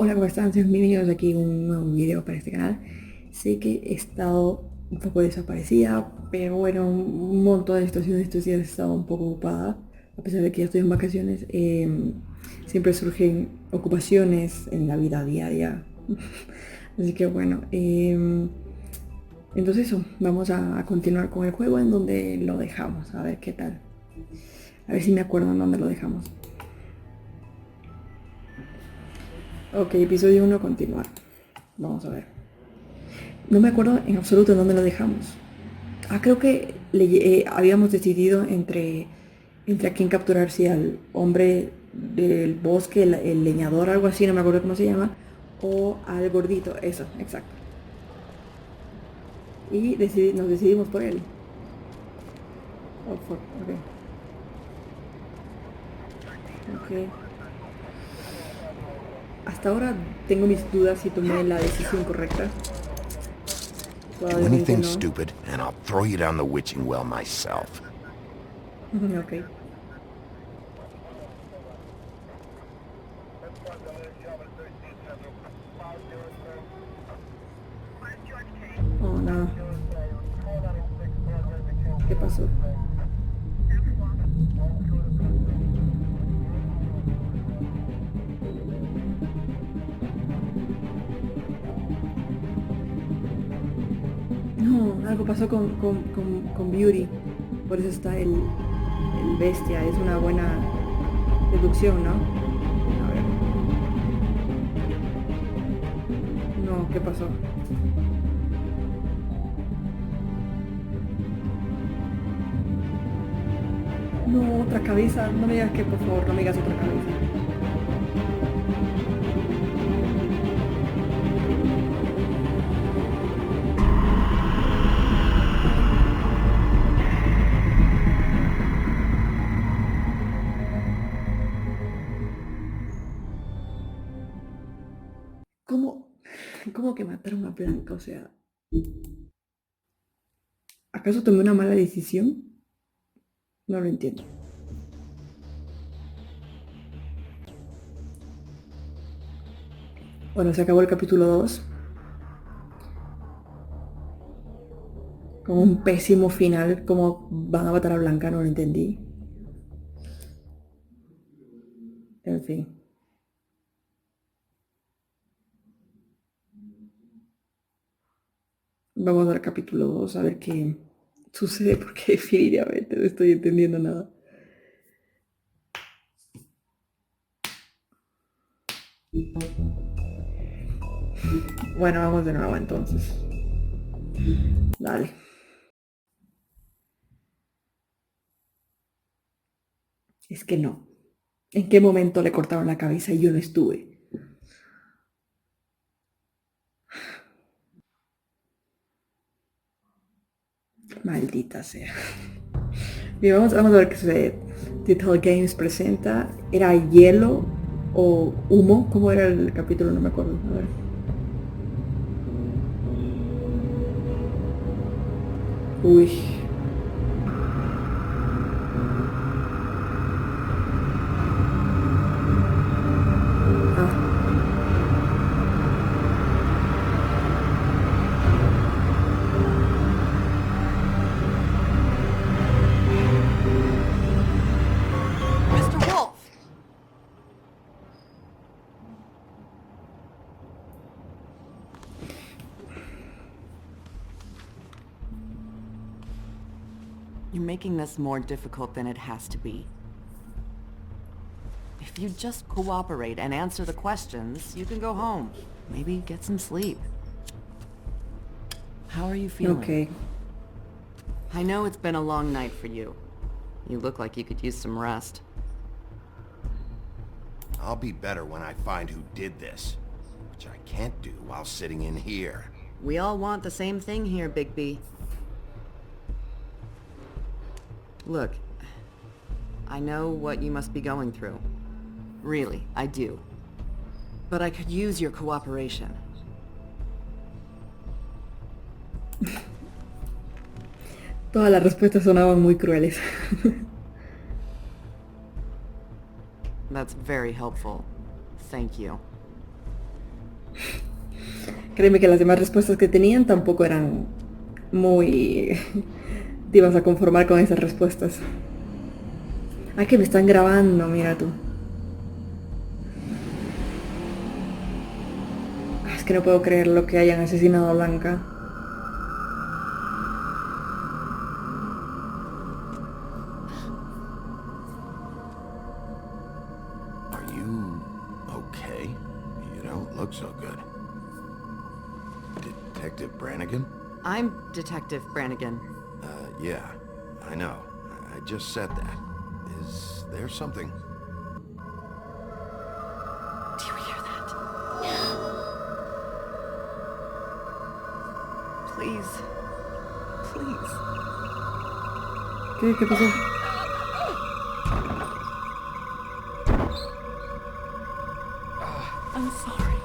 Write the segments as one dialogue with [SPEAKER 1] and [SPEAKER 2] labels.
[SPEAKER 1] Hola, ¿cómo están? Sean bienvenidos aquí a un nuevo video para este canal. Sé que he estado un poco desaparecida, pero bueno, un montón de situaciones estos días he estado un poco ocupada. A pesar de que ya estoy en vacaciones, siempre surgen ocupaciones en la vida diaria. Así que bueno, entonces eso, vamos a continuar con el juego en donde lo dejamos, a ver qué tal. A ver si me acuerdo en dónde lo dejamos. Ok, episodio 1, continuar. Vamos a ver. No me acuerdo en absoluto en dónde lo dejamos. Creo que habíamos decidido entre a quién capturar, si al hombre del bosque, el leñador, algo así, no me acuerdo cómo se llama, o al gordito, eso, exacto. Y nos decidimos por él. Oh, ok. Ok. Hasta ahora tengo mis dudas si tomé la decisión correcta.
[SPEAKER 2] Do
[SPEAKER 1] Probablemente
[SPEAKER 2] anything
[SPEAKER 1] no.
[SPEAKER 2] stupid, and I'll throw you down the witching well myself.
[SPEAKER 1] Ok. Oh, no. ¿Qué pasó? No, algo pasó con Beauty. Por eso está el bestia. Es una buena deducción, ¿no? A ver. No, ¿qué pasó? No, otra cabeza. No me digas que, por favor, no me digas otra cabeza. ¿Cómo? ¿Cómo que mataron a Blanca? O sea, ¿acaso tomé una mala decisión? No lo entiendo. Bueno, se acabó el capítulo 2 con un pésimo final. ¿Cómo van a matar a Blanca? No lo entendí. En fin. Vamos al capítulo 2 a ver qué sucede, porque definitivamente no estoy entendiendo nada. Bueno, vamos de nuevo entonces. Dale. Es que no. ¿En qué momento le cortaron la cabeza y yo no estuve? Maldita sea. Bien, vamos a ver qué sucede. Detail Games presenta. ¿Era hielo o humo? ¿Cómo era el capítulo? No me acuerdo. A ver. Uy. Ah.
[SPEAKER 3] Mr. Wolf! You're making this more difficult than it has to be. If you just cooperate and answer the questions, you can go home. Maybe get some sleep. How are you feeling?
[SPEAKER 1] Ok.
[SPEAKER 3] I know it's been a long night for you. You look like you could use some rest.
[SPEAKER 2] I'll be better when I find who did this, which I can't do while sitting in here.
[SPEAKER 3] We all want the same thing here, Bigby. Look, I know what you must be going through. Really, I do. But I could use your cooperation.
[SPEAKER 1] Todas las respuestas sonaban muy crueles.
[SPEAKER 3] That's very helpful. Thank you.
[SPEAKER 1] Créeme que las demás respuestas que tenían tampoco eran muy... Te ibas a conformar con esas respuestas. Ay, que me están grabando, mira tú. Es que no puedo creer lo que hayan asesinado a Blanca.
[SPEAKER 2] Are you okay? You don't look so good. Detective Brannigan?
[SPEAKER 3] I'm Detective Brannigan.
[SPEAKER 2] Yeah, I know. I just said that. Is there something?
[SPEAKER 3] Do you hear that? Please. Please.
[SPEAKER 1] ¿Qué pasó?
[SPEAKER 3] I'm sorry.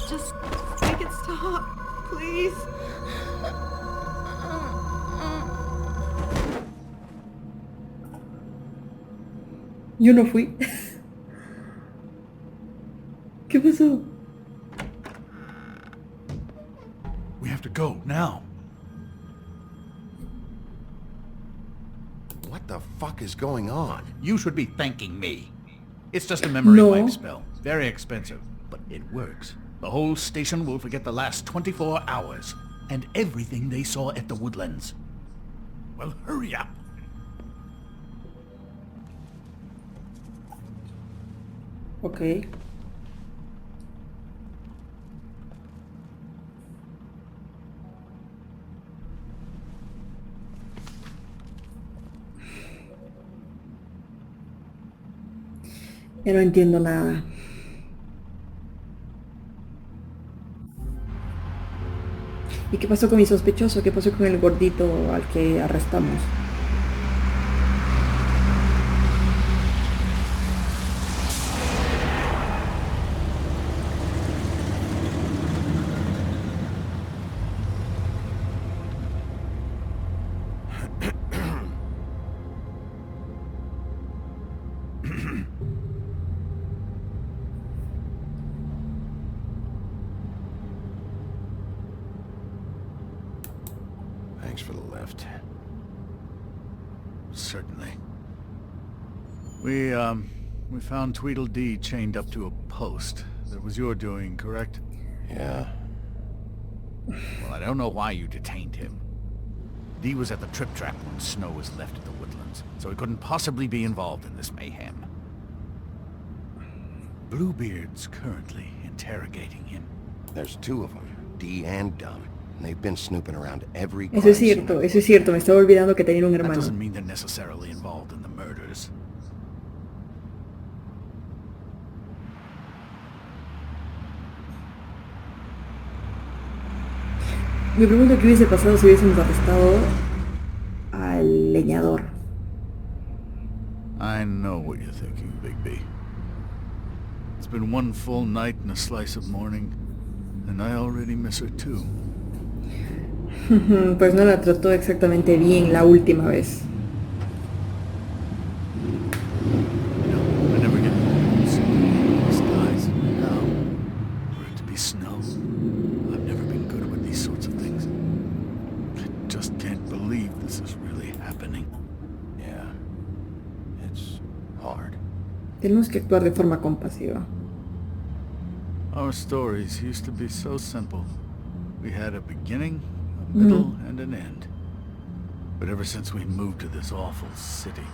[SPEAKER 3] Just make it stop, please.
[SPEAKER 1] Yo no fui. ¿Qué pasó?
[SPEAKER 4] We have to go, now.
[SPEAKER 2] What the fuck is going on?
[SPEAKER 4] You should be thanking me. It's just a memory
[SPEAKER 1] No.
[SPEAKER 4] wipe spell. Very expensive, but it works. The whole station will forget the last 24 hours, and everything they saw at the Woodlands. Well, hurry up.
[SPEAKER 1] Ok. Ya no entiendo nada. ¿Y qué pasó con mi sospechoso? ¿Qué pasó con el gordito al que arrestamos?
[SPEAKER 2] Thanks for the lift.
[SPEAKER 4] Certainly. We found Tweedledee chained up to a post. That was your doing, correct?
[SPEAKER 2] Yeah.
[SPEAKER 4] Well, I don't know why you detained him. Dee was at the Trip Trap when Snow was left at the Woodlands, so he couldn't possibly be involved in this mayhem. Bluebeard's currently interrogating him.
[SPEAKER 2] There's two of them, Dee and Dunn. And they've been snooping around every
[SPEAKER 1] Eso es
[SPEAKER 2] crime scene
[SPEAKER 1] cierto,
[SPEAKER 2] I've
[SPEAKER 1] eso es
[SPEAKER 2] looked
[SPEAKER 1] cierto. Me estaba olvidando que tenían un
[SPEAKER 4] That
[SPEAKER 1] hermano.
[SPEAKER 4] doesn't mean they're necessarily involved in the murders.
[SPEAKER 1] Me pregunto qué hubiese pasado si hubiésemos arrestado al leñador.
[SPEAKER 4] I know what you're thinking, Bigby. It's been one full night and a slice of morning, and I already miss her too.
[SPEAKER 1] Pues no la trató exactamente bien la última vez.
[SPEAKER 4] No, I never get bones. These guys, no. For it to be Snow, I've never been good with these sorts of things. I just can't believe this is really happening.
[SPEAKER 2] Yeah. It's hard.
[SPEAKER 1] Tenemos que actuar de forma compasiva.
[SPEAKER 4] Our stories used to be so simple. We had a beginning, a middle, and an end. But ever since we moved to this awful city,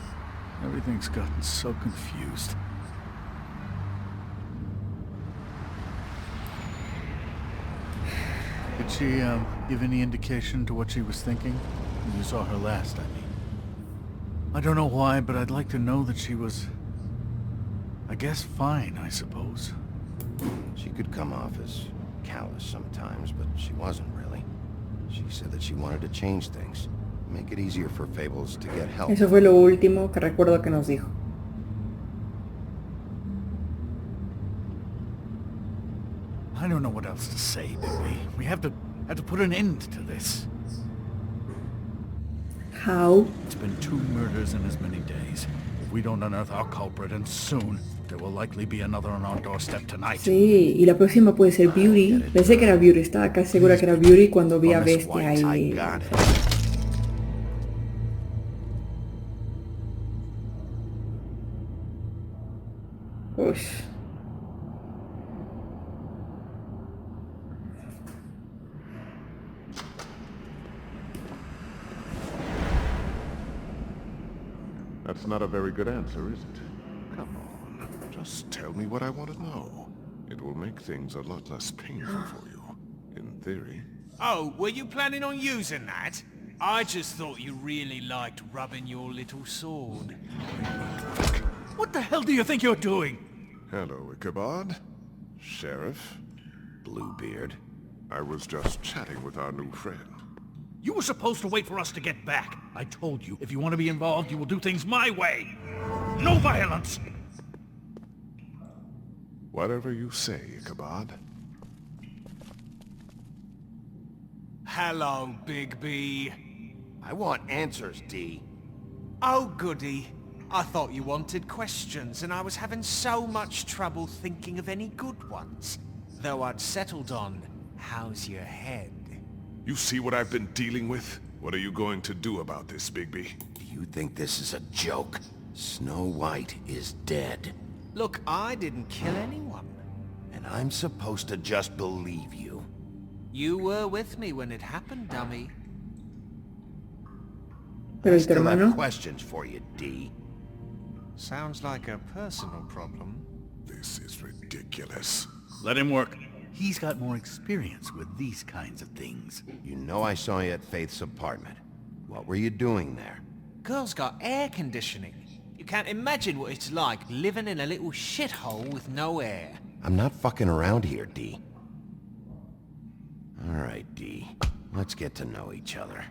[SPEAKER 4] everything's gotten so confused. Did she, give any indication to what she was thinking? When you saw her last, I mean. I don't know why, but I'd like to know that she was, I guess, fine, I suppose.
[SPEAKER 2] She could come off as callous sometimes, but she wasn't really. She said that she wanted to change things, make it easier for Fables to get help.
[SPEAKER 1] Eso fue lo último que recuerdo que nos dijo.
[SPEAKER 4] I don't know what else to say, Bigby. We have to put an end to this.
[SPEAKER 1] How?
[SPEAKER 4] It's been 2 murders in as many days. If we don't unearth our culprit, and soon, there will likely be another on our doorstep tonight.
[SPEAKER 1] Sí, y la próxima puede ser Beauty. Pensé que era Beauty, estaba casi segura que era Beauty cuando vi a
[SPEAKER 2] Miss
[SPEAKER 1] Bestia
[SPEAKER 2] White, I
[SPEAKER 1] ahí.
[SPEAKER 2] got it.
[SPEAKER 1] Ush.
[SPEAKER 5] That's not a very good answer, is it? Come on, just tell me what I want to know. It will make things a lot less painful for you, in theory.
[SPEAKER 6] Oh, were you planning on using that? I just thought you really liked rubbing your little sword.
[SPEAKER 4] What the hell do you think you're doing?
[SPEAKER 5] Hello, Ichabod. Sheriff.
[SPEAKER 2] Bluebeard.
[SPEAKER 5] I was just chatting with our new friend.
[SPEAKER 4] You were supposed to wait for us to get back. I told you, if you want to be involved, you will do things my way. No violence!
[SPEAKER 5] Whatever you say, Ichabod.
[SPEAKER 6] Hello, Bigby.
[SPEAKER 2] I want answers, D.
[SPEAKER 6] Oh, goody. I thought you wanted questions, and I was having so much trouble thinking of any good ones. Though I'd settled on, how's your head?
[SPEAKER 5] You see what I've been dealing with? What are you going to do about this, Bigby?
[SPEAKER 2] Do you think this is a joke? Snow White is dead.
[SPEAKER 6] Look, I didn't kill anyone.
[SPEAKER 2] And I'm supposed to just believe you.
[SPEAKER 6] You were with me when it happened, dummy.
[SPEAKER 1] Pero
[SPEAKER 2] I
[SPEAKER 1] el tu
[SPEAKER 2] still have
[SPEAKER 1] hermano.
[SPEAKER 2] questions for you, D.
[SPEAKER 6] Sounds like a personal problem.
[SPEAKER 5] This is ridiculous.
[SPEAKER 4] Let him work. He's got more experience with these kinds of things.
[SPEAKER 2] You know I saw you at Faith's apartment. What were you doing there?
[SPEAKER 6] Girl's got air conditioning. You can't imagine what it's like living in a little shithole with no air.
[SPEAKER 2] I'm not fucking around here, D. All right, D. Let's get to know each other.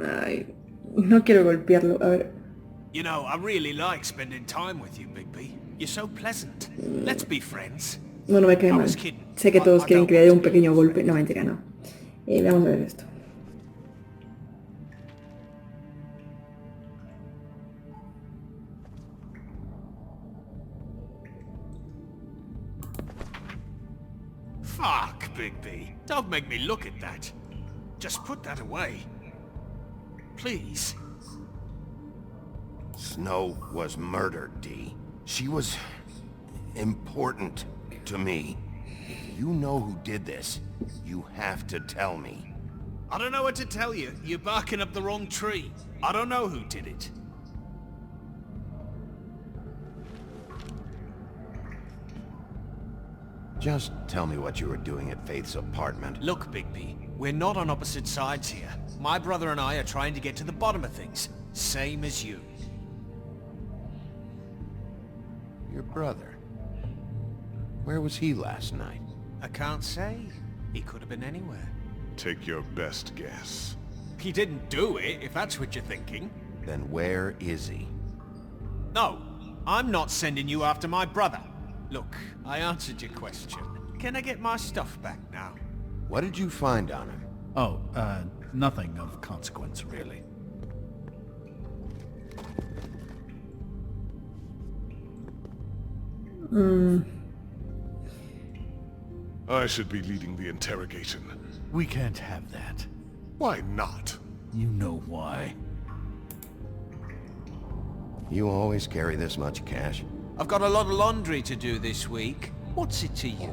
[SPEAKER 1] Ay, no quiero golpearlo. A ver.
[SPEAKER 6] You know, I really like spending time with you, Bigby. You're so pleasant. Let's be friends.
[SPEAKER 1] Bueno, me cae
[SPEAKER 6] I
[SPEAKER 1] mal.
[SPEAKER 6] was kidding.
[SPEAKER 1] Sé que todos
[SPEAKER 6] I
[SPEAKER 1] quieren
[SPEAKER 6] don't
[SPEAKER 1] que le dé un
[SPEAKER 6] want to.
[SPEAKER 1] pequeño golpe. No, mentira, no. Vamos a ver esto.
[SPEAKER 6] Fuck, Bigby. Don't make me look at that. Just put that away. Please.
[SPEAKER 2] Snow was murdered, D. She was important to me. If you know who did this, you have to tell me.
[SPEAKER 6] I don't know what to tell you. You're barking up the wrong tree. I don't know who did it.
[SPEAKER 2] Just tell me what you were doing at Faith's apartment.
[SPEAKER 6] Look, Bigby, we're not on opposite sides here. My brother and I are trying to get to the bottom of things. Same as you.
[SPEAKER 2] Your brother. Where was he last night?
[SPEAKER 6] I can't say. He could have been anywhere.
[SPEAKER 5] Take your best guess.
[SPEAKER 6] He didn't do it, if that's what you're thinking.
[SPEAKER 2] Then where is he?
[SPEAKER 6] No, I'm not sending you after my brother. Look, I answered your question. Can I get my stuff back now?
[SPEAKER 2] What did you find on him?
[SPEAKER 4] Oh, nothing of consequence, really.
[SPEAKER 5] I should be leading the interrogation.
[SPEAKER 4] We can't have that.
[SPEAKER 5] Why not?
[SPEAKER 4] You know why.
[SPEAKER 2] You always carry this much cash?
[SPEAKER 6] I've got a lot of laundry to do this week. What's it to you?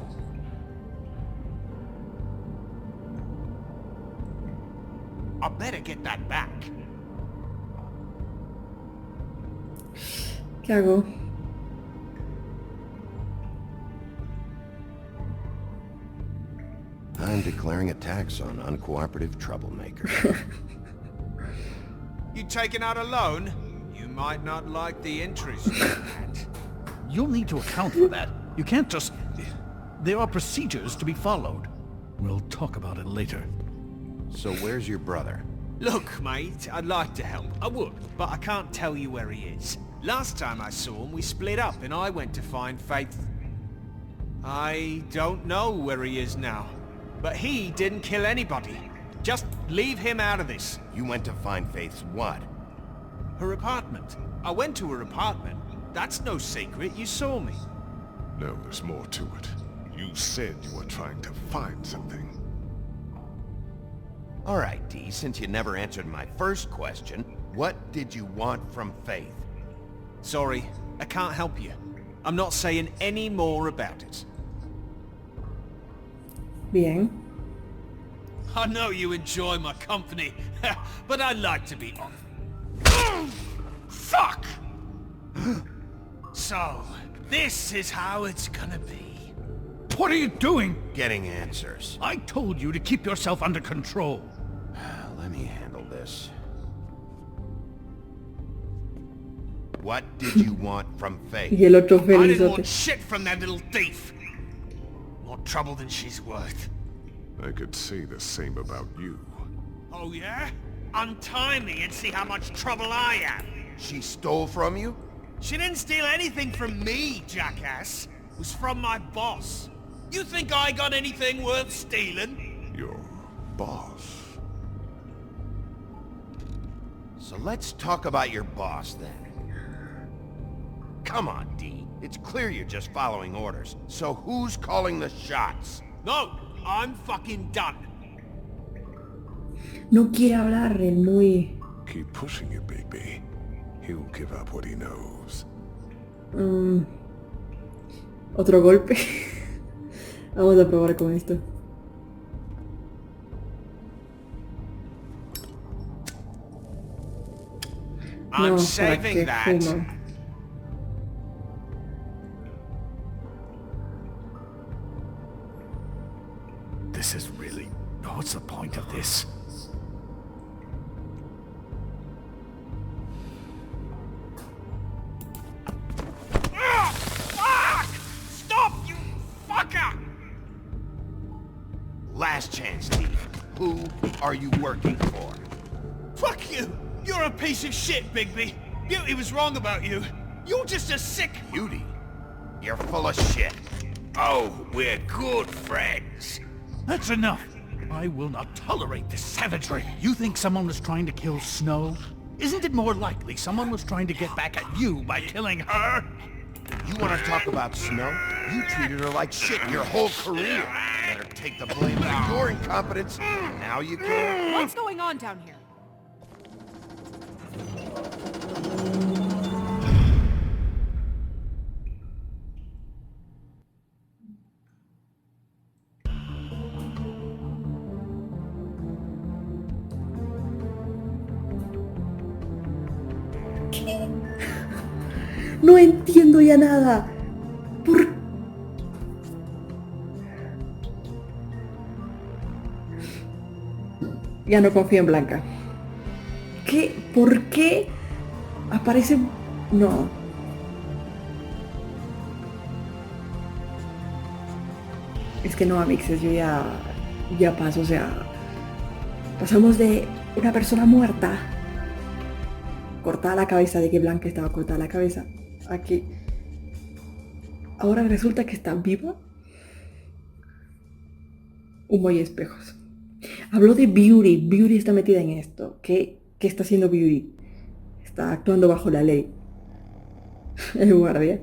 [SPEAKER 6] I better get that back.
[SPEAKER 1] ¿Qué hago?
[SPEAKER 2] I'm declaring a tax on uncooperative troublemakers.
[SPEAKER 6] You taking out a loan? You might not like the interest on that.
[SPEAKER 4] You'll need to account for that. You can't just... There are procedures to be followed. We'll talk about it later.
[SPEAKER 2] So where's your brother?
[SPEAKER 6] Look, mate, I'd like to help. I would, but I can't tell you where he is. Last time I saw him, we split up and I went to find Faith. I don't know where he is now. But he didn't kill anybody. Just leave him out of this.
[SPEAKER 2] You went to find Faith's what?
[SPEAKER 6] Her apartment. I went to her apartment. That's no secret, you saw me.
[SPEAKER 5] No, there's more to it. You said you were trying to find something.
[SPEAKER 2] All right, Dee, since you never answered my first question, what did you want from Faith?
[SPEAKER 6] Sorry, I can't help you. I'm not saying any more about it.
[SPEAKER 1] Bien.
[SPEAKER 6] I know you enjoy my company, but I'd like to be off. Fuck! So, this is how it's gonna be.
[SPEAKER 4] What are you doing?
[SPEAKER 2] Getting answers.
[SPEAKER 4] I told you to keep yourself under control.
[SPEAKER 2] Let me handle this. What did you want from Faith?
[SPEAKER 1] Y el otro
[SPEAKER 6] I didn't want
[SPEAKER 1] felizote.
[SPEAKER 6] shit from that little thief. More trouble than she's worth.
[SPEAKER 5] I could say the same about you.
[SPEAKER 6] Oh yeah? Untie me and see how much trouble I am.
[SPEAKER 2] She stole from you?
[SPEAKER 6] She didn't steal anything from me, jackass. It was from my boss. You think I got anything worth stealing?
[SPEAKER 5] Your boss.
[SPEAKER 2] So let's talk about your boss then. Come on, Dee. It's clear you're just following orders. So who's calling the shots?
[SPEAKER 6] No, I'm fucking done.
[SPEAKER 1] No quiere hablar, el muy...
[SPEAKER 5] Keep pushing it, Bigby. He'll give up what he knows.
[SPEAKER 1] Otro golpe. Vamos a probar con esto.
[SPEAKER 6] I'm
[SPEAKER 1] No, ¿para
[SPEAKER 6] saving
[SPEAKER 1] qué
[SPEAKER 6] that.
[SPEAKER 1] fuma?
[SPEAKER 4] This is really... What's the point of this?
[SPEAKER 6] Fuck! Stop, you fucker!
[SPEAKER 2] Last chance, Dee. Who are you working for?
[SPEAKER 6] Fuck you! You're a piece of shit, Bigby. Beauty was wrong about you. You're just a sick...
[SPEAKER 2] Beauty. You're full of shit. Oh, we're good friends.
[SPEAKER 4] That's enough. I will not tolerate this savagery. You think someone was trying to kill Snow? Isn't it more likely someone was trying to get back at you by killing her?
[SPEAKER 2] You want to talk about Snow? You treated her like shit your whole career. Let her take the blame for your incompetence. Now you can.
[SPEAKER 7] What's going on down here?
[SPEAKER 1] No entiendo ya nada. ¿Por Ya no confío en Blanca. ¿Qué? ¿Por qué aparece? No. Es que no, amixes, yo ya paso, o sea, pasamos de una persona muerta, cortada la cabeza, de que Blanca estaba cortada la cabeza, a que ahora resulta que está viva. Humo y espejos. Habló de Beauty. Beauty está metida en esto. ¿Qué está haciendo Beauty? Está actuando bajo la ley. El guardia.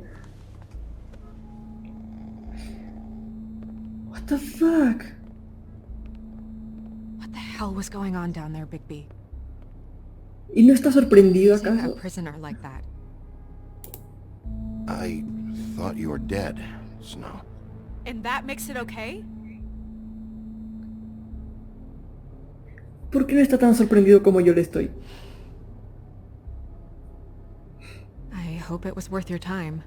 [SPEAKER 1] What the fuck?
[SPEAKER 7] What the hell was going on down there, Bigby?
[SPEAKER 1] ¿Y no está sorprendido
[SPEAKER 7] Seeing
[SPEAKER 1] acaso?
[SPEAKER 7] a prisoner like that.
[SPEAKER 2] I thought you were dead, Snow.
[SPEAKER 7] And that makes it okay?
[SPEAKER 1] ¿Por qué no está tan sorprendido como yo le estoy?
[SPEAKER 7] I hope it was worth your time.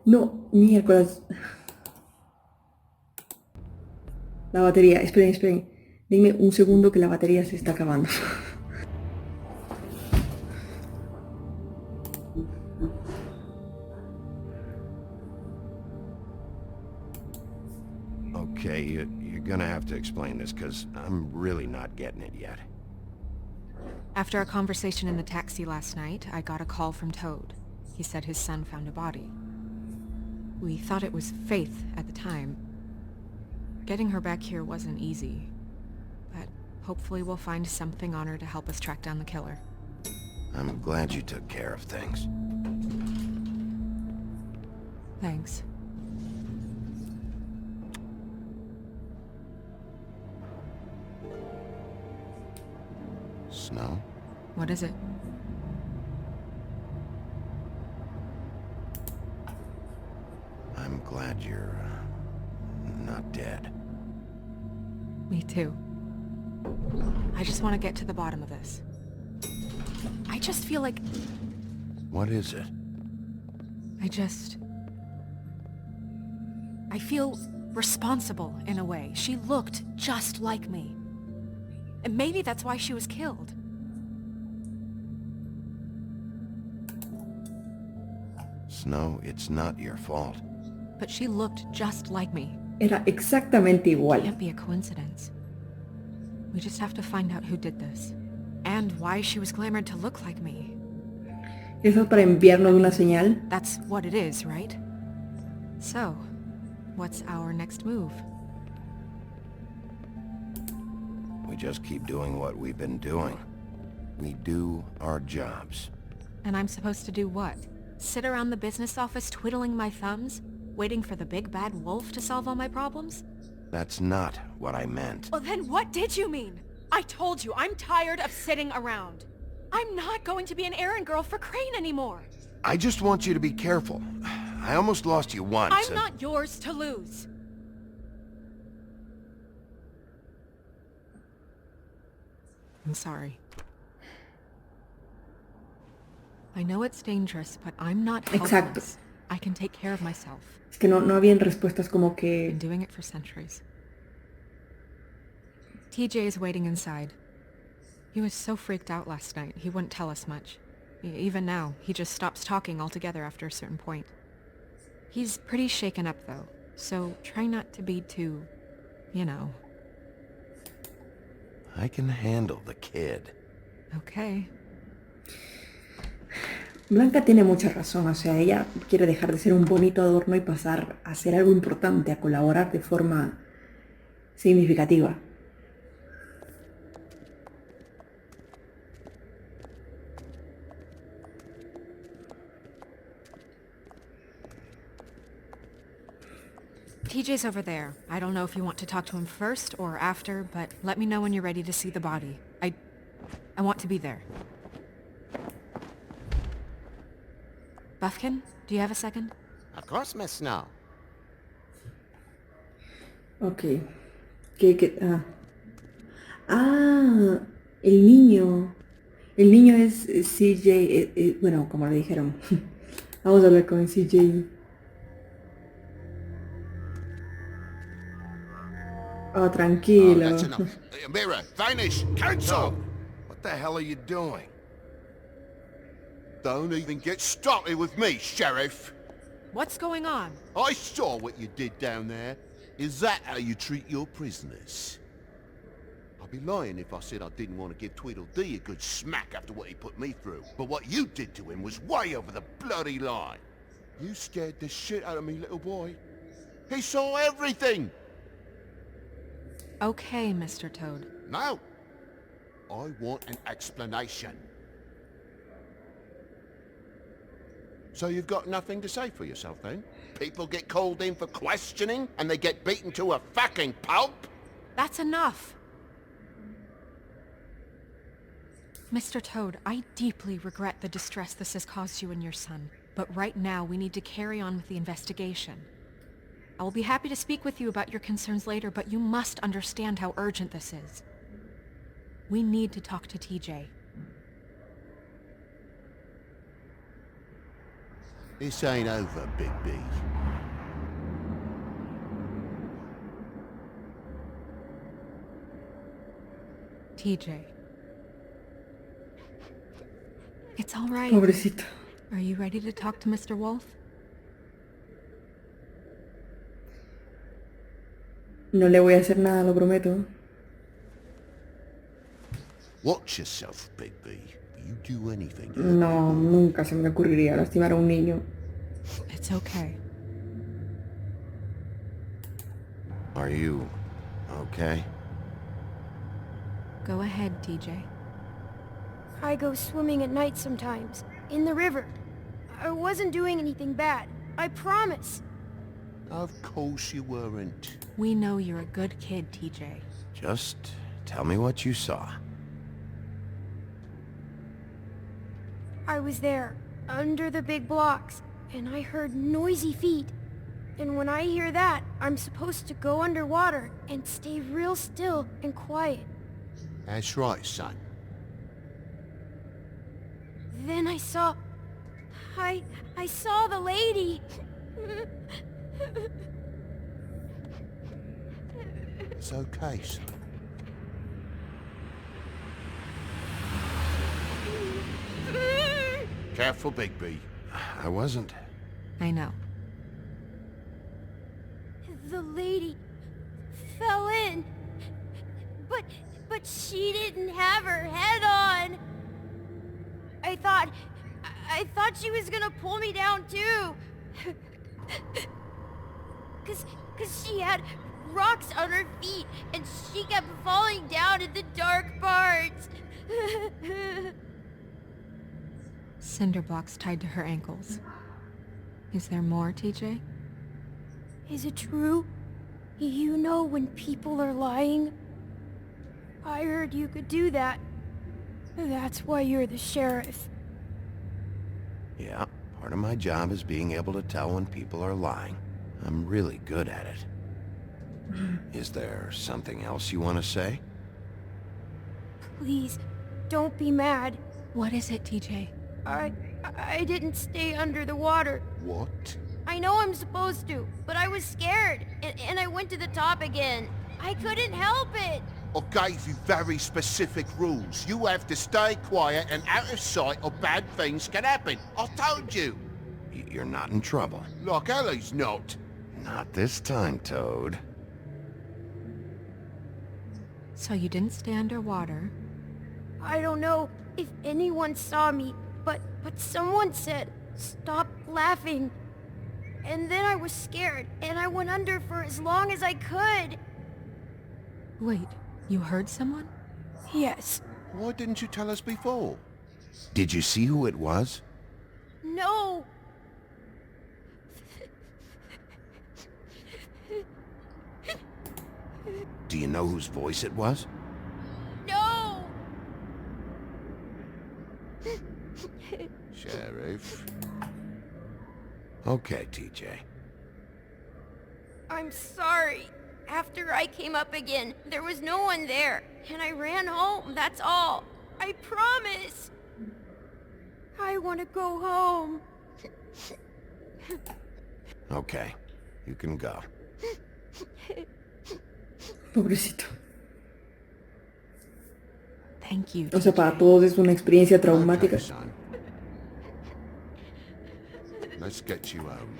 [SPEAKER 1] No, miércoles. La batería, esperen. Denme un segundo que la batería se está acabando.
[SPEAKER 2] Okay, you're gonna have to explain this, because I'm really not getting it yet.
[SPEAKER 7] After our conversation in the taxi last night, I got a call from Toad. He said his son found a body. We thought it was Faith at the time. Getting her back here wasn't easy, but Hopefully we'll find something on her to help us track down the killer.
[SPEAKER 2] I'm glad you took care of things.
[SPEAKER 7] Thanks.
[SPEAKER 2] Snow?
[SPEAKER 7] What is it?
[SPEAKER 2] I'm glad you're, not dead.
[SPEAKER 7] Me too. I just want to get to the bottom of this. I just feel like...
[SPEAKER 2] What is it?
[SPEAKER 7] I feel responsible in a way. She looked just like me. And maybe that's why she was killed.
[SPEAKER 2] Snow, it's not your fault.
[SPEAKER 7] But she looked just like me.
[SPEAKER 1] Era exactamente igual.
[SPEAKER 7] Can't be a coincidence. We just have to find out who did this. And why she was glamored to look like me.
[SPEAKER 1] Eso es para enviarnos una señal.
[SPEAKER 7] That's what it is, right? So, what's our next move?
[SPEAKER 2] We just keep doing what we've been doing. We do our jobs.
[SPEAKER 7] And I'm supposed to do what? Sit around the business office twiddling my thumbs? Waiting for the big bad wolf to solve all my problems?
[SPEAKER 2] That's not what I meant.
[SPEAKER 7] Well then what did you mean? I told you, I'm tired of sitting around. I'm not going to be an errand girl for Crane anymore.
[SPEAKER 2] I just want you to be careful. I almost lost you once.
[SPEAKER 7] I'm not yours to lose. I'm sorry. I know it's dangerous, but I'm not helpless.
[SPEAKER 1] Exacto.
[SPEAKER 7] I can take care of myself.
[SPEAKER 1] Es que no habían respuestas como que...
[SPEAKER 7] Been doing it for centuries. TJ is waiting inside. He was so freaked out last night, he wouldn't tell us much. Even now, he just stops talking altogether after a certain point. He's pretty shaken up though, so try not to be too, you know.
[SPEAKER 2] I can handle the kid.
[SPEAKER 7] Okay.
[SPEAKER 1] Blanca tiene mucha razón, o sea, ella quiere dejar de ser un bonito adorno y pasar a ser algo importante, a colaborar de forma significativa.
[SPEAKER 7] TJ's over there. I don't know if you want to talk to him first or after, but let me know when you're ready to see the body. I want to be there. Buffkin, do you have a second?
[SPEAKER 8] Of course, Miss Snow.
[SPEAKER 1] Ok. ¿Qué? Ah, el niño. El niño es CJ, bueno, como le dijeron. Vamos a hablar con CJ. Oh, tranquilo.
[SPEAKER 2] Oh, that's enough. Mira, vanish! Cancel! What the hell are you doing?
[SPEAKER 9] Don't even get started with me, Sheriff.
[SPEAKER 7] What's going on?
[SPEAKER 9] I saw what you did down there. Is that how you treat your prisoners? I'd be lying if I said I didn't want to give Tweedledee a good smack after what he put me through. But what you did to him was way over the bloody line. You scared the shit out of me, little boy. He saw everything.
[SPEAKER 7] Okay, Mr. Toad.
[SPEAKER 9] Now, I want an explanation. So you've got nothing to say for yourself, then? People get called in for questioning, and they get beaten to a fucking pulp?
[SPEAKER 7] That's enough! Mr. Toad, I deeply regret the distress this has caused you and your son. But right now, we need to carry on with the investigation. I will be happy to speak with you about your concerns later, but you must understand how urgent this is. We need to talk to TJ.
[SPEAKER 9] This ain't over, Big B.
[SPEAKER 7] TJ. It's all right.
[SPEAKER 1] Pobrecito.
[SPEAKER 7] Are you ready to talk to Mr. Wolf?
[SPEAKER 1] No le voy a hacer nada, lo prometo.
[SPEAKER 9] Watch yourself, Big B. You do anything.
[SPEAKER 1] No, nunca se me ocurriría lastimar a un niño.
[SPEAKER 7] It's okay.
[SPEAKER 2] Are you okay?
[SPEAKER 7] Go ahead, TJ.
[SPEAKER 8] I go swimming at night sometimes, in the river. I wasn't doing anything bad, I promise.
[SPEAKER 9] Of course you weren't.
[SPEAKER 7] We know you're a good kid, TJ.
[SPEAKER 2] Just tell me what you saw.
[SPEAKER 8] I was there, under the big blocks, and I heard noisy feet. And when I hear that, I'm supposed to go underwater and stay real still and quiet.
[SPEAKER 9] That's right, son.
[SPEAKER 8] Then I saw the lady.
[SPEAKER 9] It's okay, son. Careful, Bigby.
[SPEAKER 2] I wasn't.
[SPEAKER 7] I know.
[SPEAKER 8] The lady fell in. But she didn't have her head on. I thought she was gonna pull me down too. Cause she had rocks on her feet and she kept falling down in the dark parts.
[SPEAKER 7] Cinder blocks tied to her ankles. Is there more, TJ?
[SPEAKER 8] Is it true? You know when people are lying? I heard you could do that. That's why you're the sheriff.
[SPEAKER 2] Yeah, part of my job is being able to tell when people are lying. I'm really good at it. Is there something else you want to say?
[SPEAKER 8] Please, don't be mad.
[SPEAKER 7] What is it, TJ?
[SPEAKER 8] I didn't stay under the water.
[SPEAKER 9] What?
[SPEAKER 8] I know I'm supposed to, but I was scared, and I went to the top again. I couldn't help it.
[SPEAKER 9] I gave you very specific rules. You have to stay quiet and out of sight or bad things can happen. I told you.
[SPEAKER 2] You're not in trouble.
[SPEAKER 9] Like Ellie's not.
[SPEAKER 2] Not this time, Toad.
[SPEAKER 7] So you didn't stay underwater.
[SPEAKER 8] I don't know if anyone saw me, but someone said, stop laughing. And then I was scared, and I went under for as long as I could.
[SPEAKER 7] Wait, you heard someone?
[SPEAKER 8] Yes.
[SPEAKER 9] Why didn't you tell us before?
[SPEAKER 2] Did you see who it was?
[SPEAKER 8] No.
[SPEAKER 2] Do you know whose voice it was?
[SPEAKER 8] No.
[SPEAKER 9] Sheriff.
[SPEAKER 2] Okay, TJ.
[SPEAKER 8] I'm sorry. After I came up again, there was no one there, and I ran home, that's all. I promise. I want to go home.
[SPEAKER 2] Okay, you can go.
[SPEAKER 1] Pobrecito.
[SPEAKER 7] Thank you,
[SPEAKER 1] O sea, para
[SPEAKER 7] TJ.
[SPEAKER 1] todos es una experiencia traumática.
[SPEAKER 9] Okay, son. Let's get you home.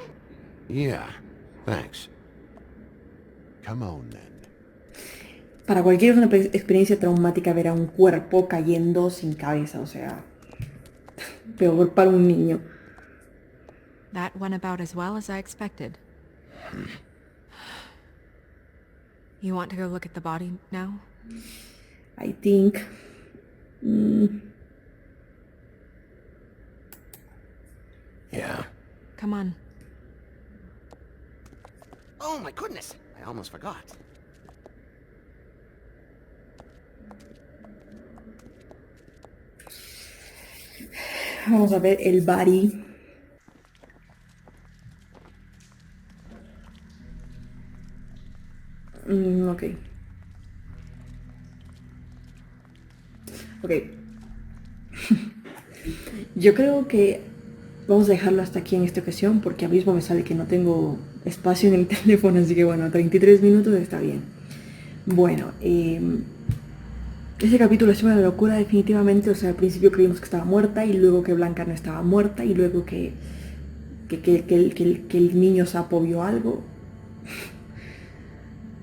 [SPEAKER 2] Yeah, thanks.
[SPEAKER 9] Come on, then.
[SPEAKER 1] Para cualquiera es una experiencia traumática ver a un cuerpo cayendo sin cabeza, o sea, peor para un niño.
[SPEAKER 7] That went about as well as I expected. You want to go look at the body now?
[SPEAKER 1] I think...
[SPEAKER 2] Yeah.
[SPEAKER 7] Come on.
[SPEAKER 10] Oh my goodness, I almost forgot.
[SPEAKER 1] Vamos a ver el body. Ok. Ok. Yo creo que vamos a dejarlo hasta aquí en esta ocasión porque a mismo me sale que no tengo espacio en el teléfono, así que bueno, 33 minutos está bien. Bueno, ese capítulo es una locura definitivamente, o sea, al principio creímos que estaba muerta y luego que Blanca no estaba muerta y luego que el niño sapo vio algo.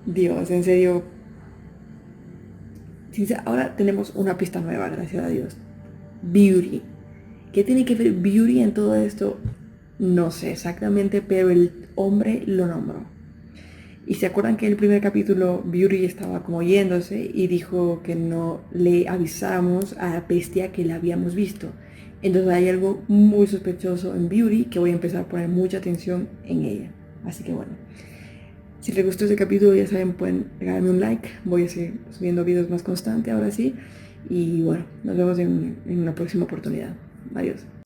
[SPEAKER 1] Dios, en serio. Ahora tenemos una pista nueva, gracias a Dios. Beauty. ¿Qué tiene que ver Beauty en todo esto? No sé exactamente, pero el hombre lo nombró. Y se acuerdan que en el primer capítulo Beauty estaba como yéndose y dijo que no le avisáramos a la bestia que la habíamos visto. Entonces hay algo muy sospechoso en Beauty que voy a empezar a poner mucha atención en ella. Así que bueno, si les gustó este capítulo ya saben, pueden regalarme un like. Voy a seguir subiendo videos más constantes ahora sí. Y bueno, nos vemos en una próxima oportunidad. Adiós.